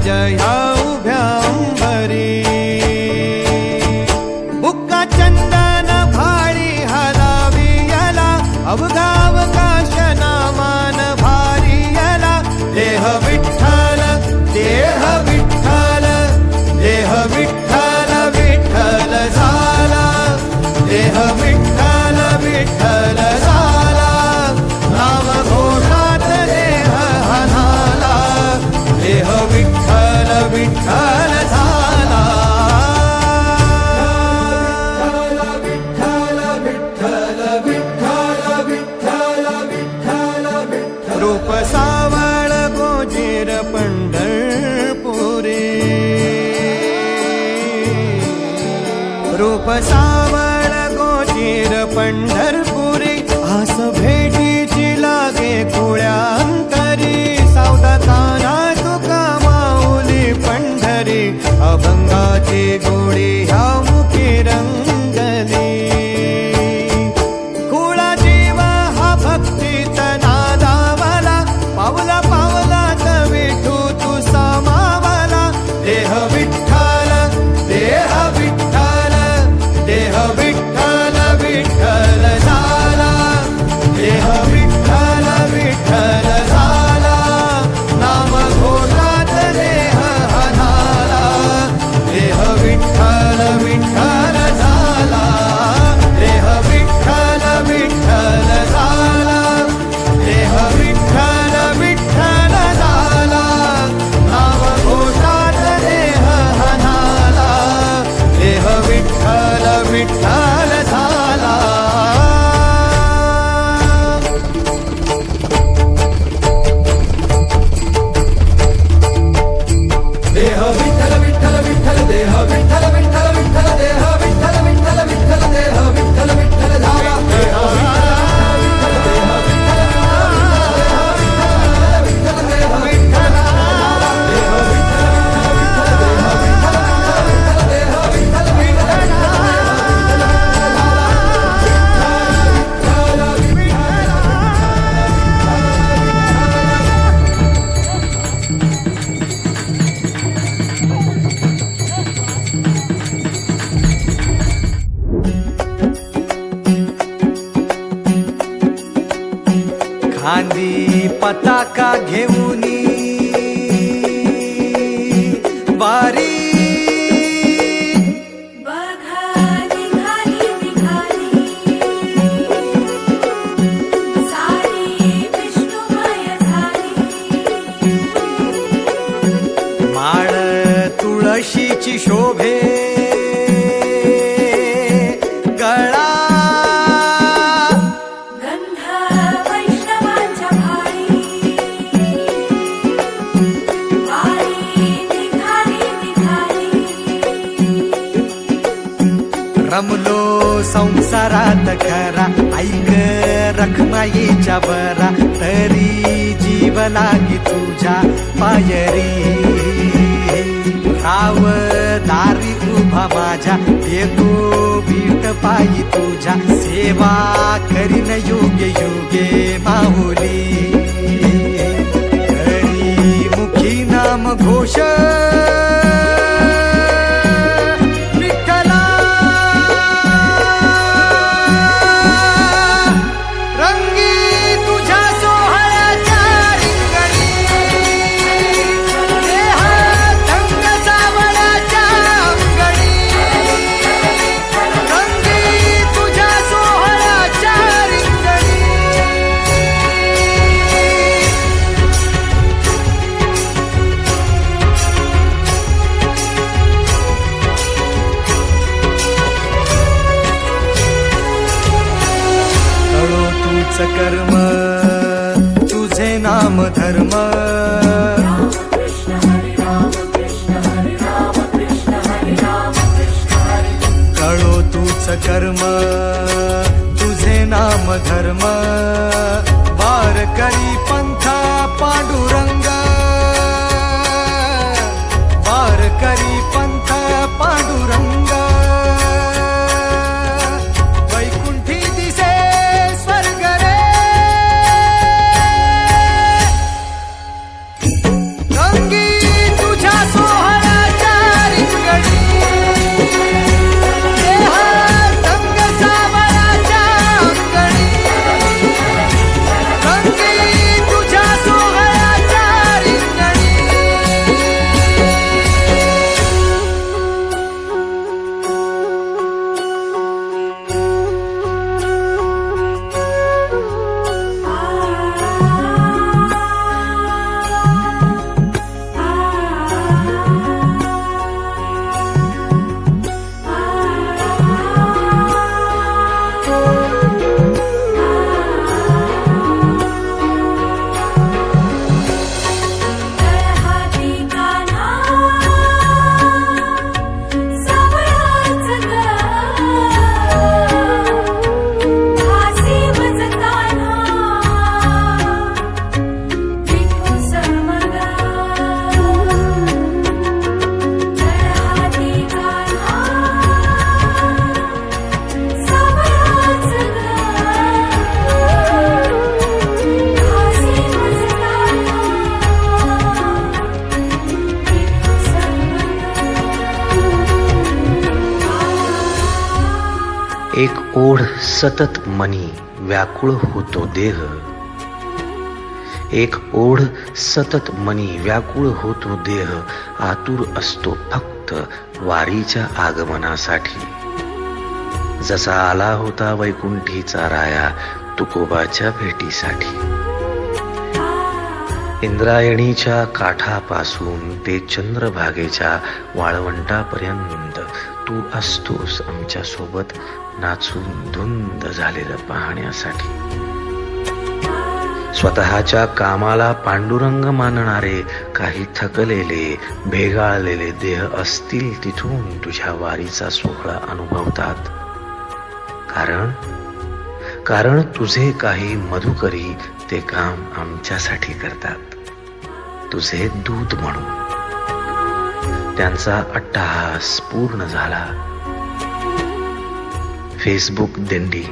ह्या उभ्या अंबरी बुक्का चंदन भाळी हलावी याला अवघावकाश नामान भारी याला देह विठ्ठल देह विठ्ठल देह विठ्ठल विठ्ठल झाला देह विठ्ठल विठ्ठल झाला नाम घोषात देह हनाला देह विठ्ठल विठ्ठल झाला विठ्ठल विठ्ठल विठ्ठल विठ्ठल विठ्ठल विठ्ठल रूप सावळ गोजीर पंढरपुरी रूप सावळ गोजीर पंढरपुरी आस भेटीची लागे खुळ्या अंतरी सावधाताना तुका माऊली पंढरी अभंगाची गोडी ह्या मुखी रंगली खुळा जीव हा भक्तीत नादावला पावला पावलात विठू तू सामावला देह विठ्ठल देह विठ्ठल देह विठ्ठल विठ्ठल झाला देह विठ्ठल विठ्ठल झाला नाम घोषात देह हनाला देह विठ्ठल विठ्ठल झाला देह विठ्ठल विठ्ठल झाला देह विठ्ठल विठ्ठल झाला नाम घोषात देह हनाला देह विठ्ठल विठ्ठल झाला देह विठ्ठल विठ्ठल विठ्ठल देह विठ्ठल विठ्ठल विठ्ठल देह विठ्ठल विठ्ठल विठ्ठल देह विठ्ठल विठ्ठल झाला देह विठ्ठल देह विठ्ठल विठ्ठल देह विठ्ठल देह विठ्ठल खांदी पताका घेऊनी वारी बघा निघाली निघाली सारी विष्णुमय झाली माळ तुळशीची शोभे गळा गंध वैष्णवांच्या भाळी वारी निघाली निघाली रमलो संसारात खरा ऐक रखमाईच्या बरा तरी जीव लागी तुझ्या पायरी राव दारी उभा माझ्या येतो बीट पायी तुझ्या सेवा करीन योगे योगे माऊली करी मुखी नाम घोष विठ्ठला रंगी तुझ्या सोहळ्याच्या रिंगणी देहात रंग सावळ्याच्या अंगणी रंगी तुझ्या सोहळ्याच्या रिंगणी तळो तूच कर्म तुझे नाम धर्म कृष्ण हरी राम कृष्ण हरी राम कृष्ण हरी राम कृष्ण हरी तळो तूच कर्म तुझे नाम धर्म वारकरी पंथा पांडुरंग वारकरी पंथ पांडुरंग वैकुंठी दिसे स्वर्ग रे रंगी तुझ्या एक ओढ सतत मनी व्याकुळ होतो देह, एक ओढ सतत मनी व्याकुळ होतो देह, आतुर असतो फक्त वारीच्या आगमनासाठी. जसा आला होता वैकुंठीचा राया तुकोबाच्या भेटीसाठी. इंद्रायणीच्या काठापासून ते चंद्रभागेच्या वाळवंटापर्यंत तू असतोस आमच्या सोबत नाचून धुंद झालेलं पाहण्यासाठी. स्वतःच्या कामाला पांडुरंग मानणारे काही थकलेले भेगाळलेले देह असतील तिथून तुझ्या वारीचा सोहळा अनुभवतात. कारण तुझे काही मधुकरी ते काम आमच्यासाठी करतात, तुझे दूत म्हणून. त्यांचा अट्टहास पूर्ण झाला. फेसबुक दिंडी